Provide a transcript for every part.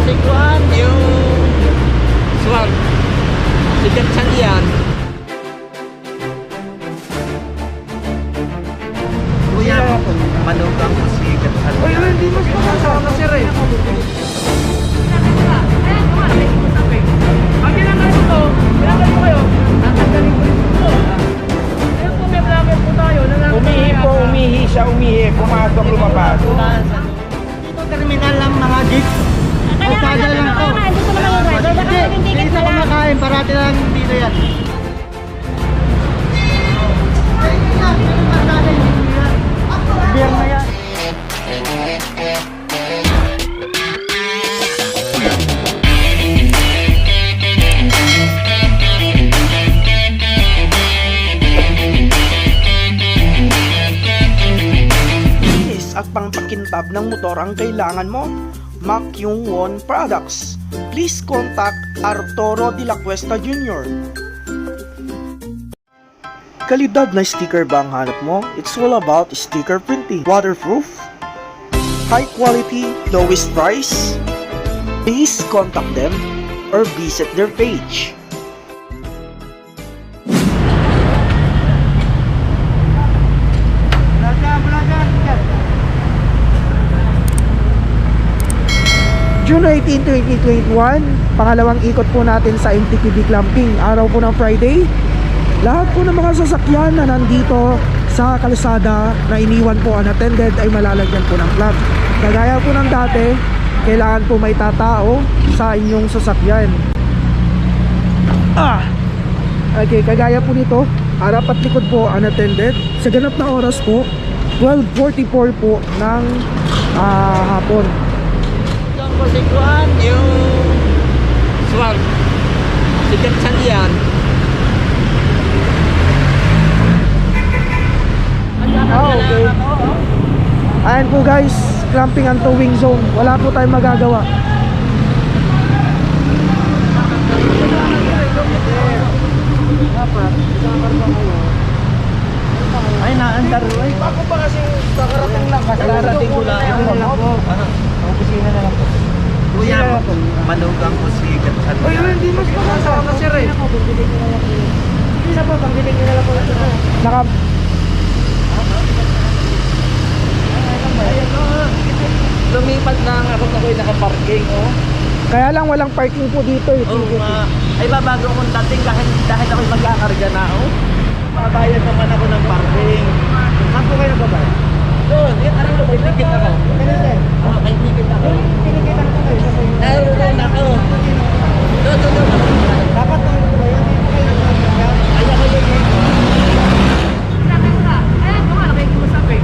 kasi kuhan yung swag. Sikat siya yan. Kuya, manugang mo sikat siya yan. Uy, hindi mas makasama sir eh. Ang ginagawa ko to, ginagawa ko kayo, tatanggalin ko yung puso. Ayun po, may vlogger po tayo. Umihi po, umihi siya, umihi. Pumasok, lumabas. Dito terminal lang mga jeep. Kalsada lang to. Dito naman yung driver, baka maging ticket Dito na lang. kumakain, parati lang dito yan. Beer na yan. Linis at pangpakintab ng motor ang kailangan mo. Mac Yung Won Products. Please contact Arturo de la Cuesta Jr. Kalidad na sticker ba ang hanap mo? It's all about sticker printing. Waterproof, high quality, lowest price. Please contact them or visit their page. June 18, 2021, pangalawang ikot po natin sa MTPB Clamping. Araw po ng Friday. Lahat po ng mga sasakyan na nandito sa kalsada na iniwan po unattended ay malalagyan po ng clamp. Kagaya po ng dati, kailangan po may tatao sa inyong sasakyan. Okay, kagaya po nito, harap at likod po unattended. Sa ganap na oras po, 12:44 po ng hapon. Kasi kuhan yung swag. Sikat siya yan. Okay. Ayan po guys, clamping and towing zone. Wala po tayong magagawa. Ay, naandar. Ay, Ako ba kasi kakarating lang? Kakarating ko lang. Ano lang po? Opisina na lang po. Kuya, manugang mo sikat siya Uy, yan. hindi mas makasama sir eh. Isa po, pagbiling nyo na lang po. Naka... Lumipat na ang ako na ko'y nakaparking, oh. Kaya lang walang parking po dito eh. Oo nga. Ay, babago akong dating dahil ako'y magkakarga na, oh. Mabayad naman ako ng parking. Saan po kayo nagbabayad? Doon, yan, alam mo, may ticket ako. Oo, may ticket ako. Tinikitan ko kayo. Naroon ako. Doon. Dapat na ito ba yan? Ay, ako yun. Ayan po nga, nakikimusap eh.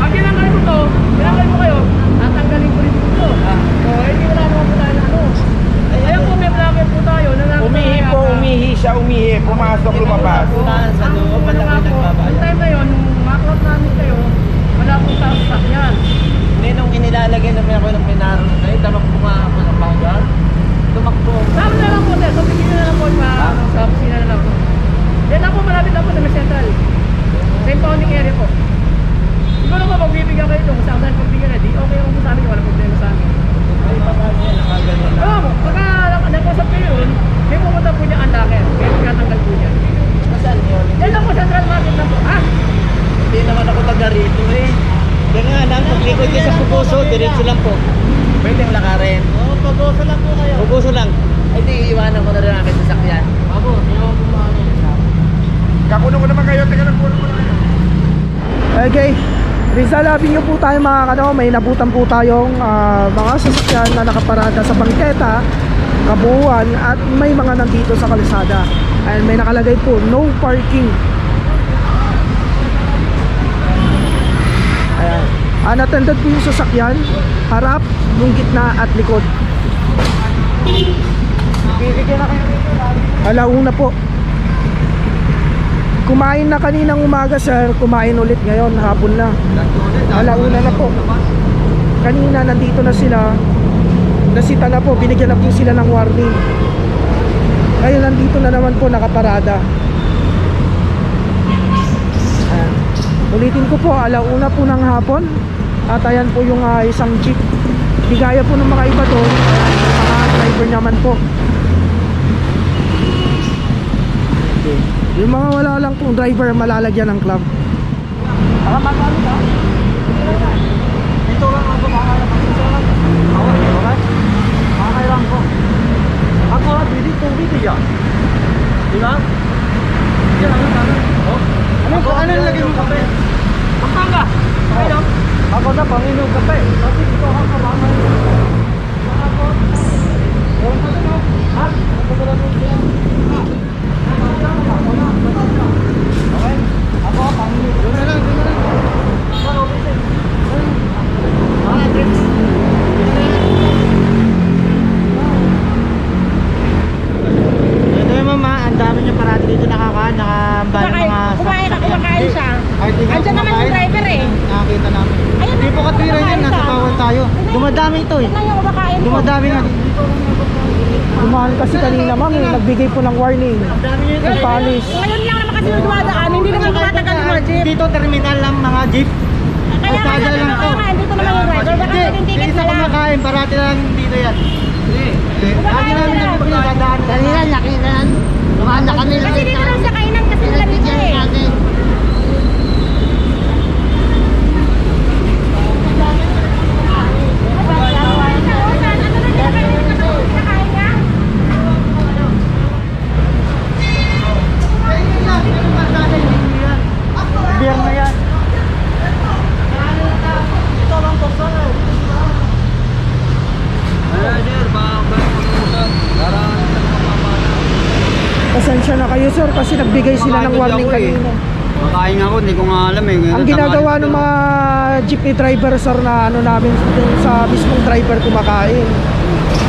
Ang ginagawa ko to, ginagawa ko kayo, tatanggalin ko rin dito. So, hindi wala naman po tayo na ano. Ayun po, may vlogger po tayo. Umihi po, umihi siya, umihi. Pumasok, lumabas. Sa loob, Ano nga po, yung time na yun, nung makrot namin kayo, wala pong tao sa sakyan. Hindi, nung inilalagay namin ako ng pinaro na yun, tamakbo nga ako ng bagal. Tumakbo. Tama na lang po, sir. So, bigyan na lang po sa opisina na lang po. Yan lang po, malapit lang po sa May Central. Sa impounding area po. Siguro po, magbibigyan kayo kung saan saan pagbigyan na. Di okay ako po sa amin, wala problema sa amin. Ay, papagyan, nakagano na. Oo, pagka nag-usap kayo yun, may pumunta po niya ang locker. Kaya magkatanggal po niya. Saan yun? Yan lang po, Central Market lang po. Ha? Hindi naman ako taga rito eh. Kaya nga lang, paglikod kayo sa Puguso, diretso lang po. Pwedeng lakarin. Oo, Puguso lang po kayo. Puguso lang. Ay, di, iiwanan ko na rin aking sasakyan. Bago, iwan ko mga ano. Kakuno ko naman kayo. Teka lang, kuno ko na kayo. Okay. Rizal Avenue po tayo mga kano, may nabutan po tayong mga sasakyan na nakaparada sa bangketa, kabuuan at may mga nandito sa kalsada. And may nakalagay po, no parking. Ayan. Unattended po yung sasakyan, harap, yung gitna at likod. Alauna po. Kumain na kaninang umaga sir, kumain ulit ngayon, hapon na. Alauna na po. Kanina nandito na sila, nasita na po, binigyan na po sila ng warning. Ngayon nandito na naman po nakaparada. Ayan. Ulitin ko po, alauna po ng hapon. At ayan po yung isang jeep. Di gaya po ng mga iba doon. Ayan, driver naman po. Okay. Yung mga wala lang pong driver, malalagyan ng club. Dito lang ako makakalap ang susunod. Okay? Makakailang ko. Ako, pwede tubig yan. Di ba? Yan, oh. Ano lagay mo kape? Pampanga. Ayun. Ako na panginom kape. Kasi ito ang kabangan. Ako. Ha? Okay? Ako, panginom. Doon na lang. Ito yung mama, ang dami niya parati dito nakambala mga Kumakain siya. Andiyan naman yung driver eh. Nakakita namin. Ayun, Hindi po katwiran yan, nasa bawal tayo. Dumadami ito eh. Ito yung kumakain ko. Dumadami nga. Dumaan kasi kanina ma'am, nagbigay po ng warning. Ang panis. Ngayon lang naman kasi yung dumadaan, hindi naman tumatagal yung mga jeep. Dito terminal lang mga jeep. Kaya Kalsada lang to. dito naman yung driver. Baka pwedeng ticket Isa na lang. kumakain, parati lang dito yan. Lagi namin na pinadadaan. Kanina, laki na yan. Dumaan na kami. Kasi dito lang sa kainan kasi nila dito eh. Biyang na yan. Ito lang to sa Pasensya na kayo sir kasi nagbigay sila ng warning kanina. Makain ako, hindi ko nga alam eh. Ang ginagawa ng mga jeepney driver sir na ano namin sa mismong driver kumakain.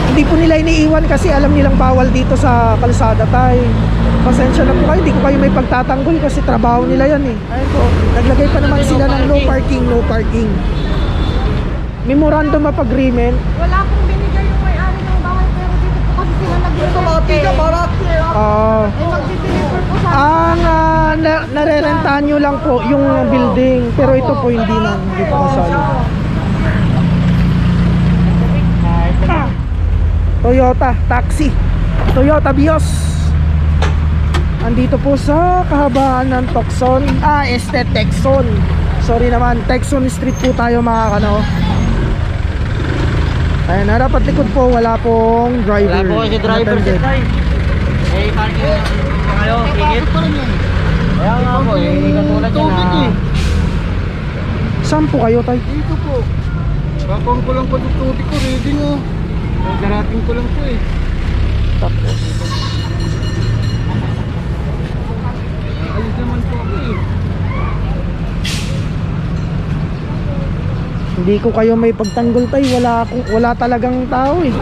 Hindi po nila iniiwan kasi alam nilang bawal dito sa kalsada tayo. Pasensya na po kayo, hindi ko kayo may pagtatanggol kasi trabaho nila yan eh. Ayun po, naglagay pa naman sila ng no parking, no parking. Memorandum of agreement. Wala pong binigay yung may-ari ng bawal pero dito po kasi sila nag-deliver. Ah, Mag-deliver po sa ang narerentahan nyo lang po yung building pero ito po hindi na, hindi po kasali. Toyota taxi, Toyota Vios. Andito po sa kahabaan ng Texon. Sorry naman, Texon Street po tayo mga kano. Ayan, dapat likod po, wala pong driver. Wala po kasi driver unattended. sa tayo. Eh, parking kayo, tigit. Kaya nga po, hindi katulad yan na. Saan po kayo tay? Dito po. Kapang ko lang pa ito tubig ko, ready mo. Darating ko lang po eh. Tapos Alis naman po ako eh. hindi ko kayo may pagtanggol tay, wala talagang tao eh.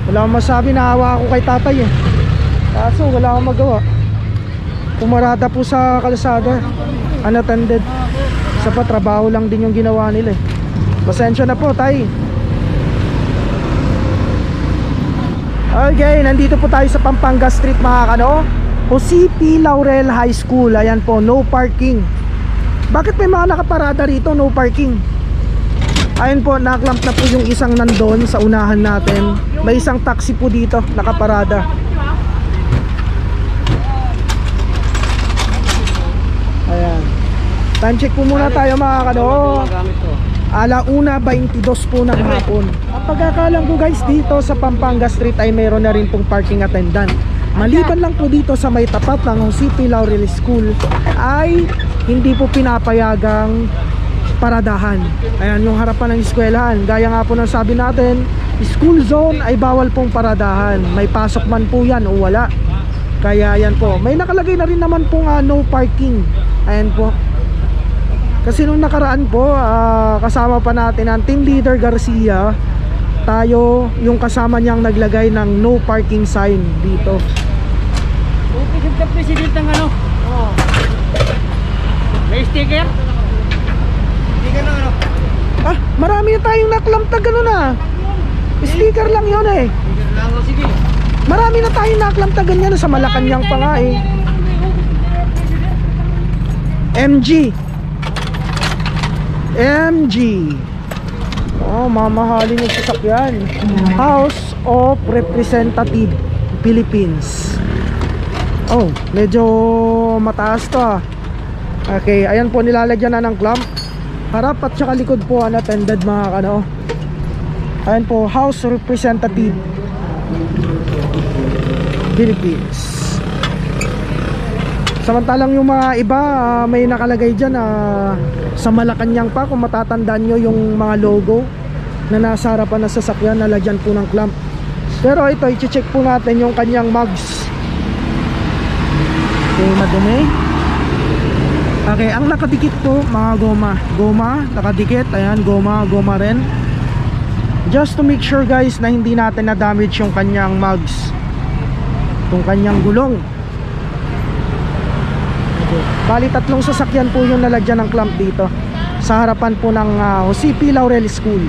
Wala akong masabi, naawa ako kay tatay eh. Kaso wala akong magawa. Pumarada po sa kalsada, unattended. Sa patrabaho lang din yung ginawa nila eh. Pasensya na po tay. Okay, nandito po tayo sa Pampanga Street mga kano. Jose P. Laurel High School. Ayan po, no parking. Bakit may mga nakaparada rito, no parking? Ayun po, naklamp na po yung isang nandun sa unahan natin. May isang taxi po dito, nakaparada. Ayan. Time check po muna tayo mga kano. Alauna 22 po ng hapon. Ang pagkakalam ko guys, dito sa Pampanga Street ay mayroon na rin pong parking attendant. Maliban lang po dito sa may tapat ng Jose P. Laurel School ay hindi po pinapayagang paradahan. Ayan yung harapan ng eskwelahan. Gaya nga po ng sabi natin, school zone ay bawal pong paradahan. May pasok man po yan o wala. Kaya yan po. May nakalagay na rin naman pong no parking. Ayan po. Kasi nung nakaraan po, kasama pa natin ang Team Leader Garcia. Tayo yung kasama niyang naglagay ng no parking sign dito. Upisip ka president ng ano? Oo. May sticker? Sticker ng ano? Ah, marami na tayong naklamtag gano'n ah. Sticker lang yun eh. Sticker lang o sige. Marami na tayong naklamtagan yan sa Malacanang pa nga eh. MG. Oh, mamahalin yung sasakyan. House of Representative Philippines. Oh, medyo mataas to ah. Okay, ayan po, nilalagyan na ng clamp. Harap at saka likod po unattended mga kano. Ayan po, House Representative Philippines. Samantalang yung mga iba may nakalagay dyan sa Malacanang pa, kung matatandaan nyo yung mga logo na nasa harapan ng sasakyan, nalagyan po ng clamp. Pero ito, i-check po natin yung kanyang mugs. Okay, madumi. Okay, ang nakadikit po mga goma nakadikit, ayan, goma rin, just to make sure guys na hindi natin na damage yung kanyang mugs, yung kanyang gulong. Okay. Bali 3 sasakyan po yung nalagyan ng clamp dito sa harapan po ng Jose P. Laurel School.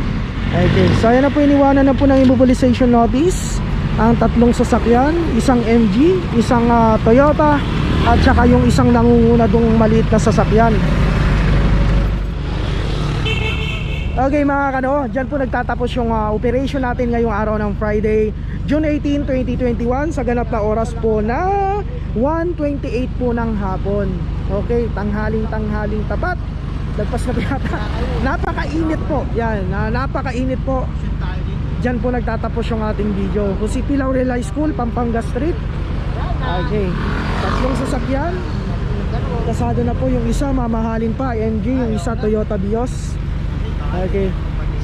Okay, so ayan na po, iniwanan na po ng immobilization notice ang 3 sasakyan, isang MG, isang Toyota, at saka yung isang nangunguna dong maliit na sasakyan. Okay mga kano, dyan po nagtatapos yung operation natin ngayong araw ng Friday, June 18, 2021, sa ganap na oras po na 1:28 po ng hapon. Okay, tanghaling tapat. Lagpas na yata. Napakainit po. Yan, napakainit po. Dyan po nagtatapos yung ating video. Jose P. Laurel High School, Pampanga Street. Okay, 3 sasakyan. Kasado na po yung isa, mamahalin pa, MG, yung isa Toyota Vios. Okay,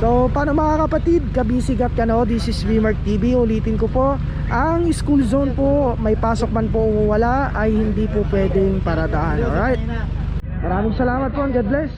so paano mga kapatid, kabisigat ka no, this is VMark TV. Ulitin ko po, ang school zone po, may pasok man po o wala, ay hindi po pwedeng paradaan. Alright, maraming salamat po, God bless.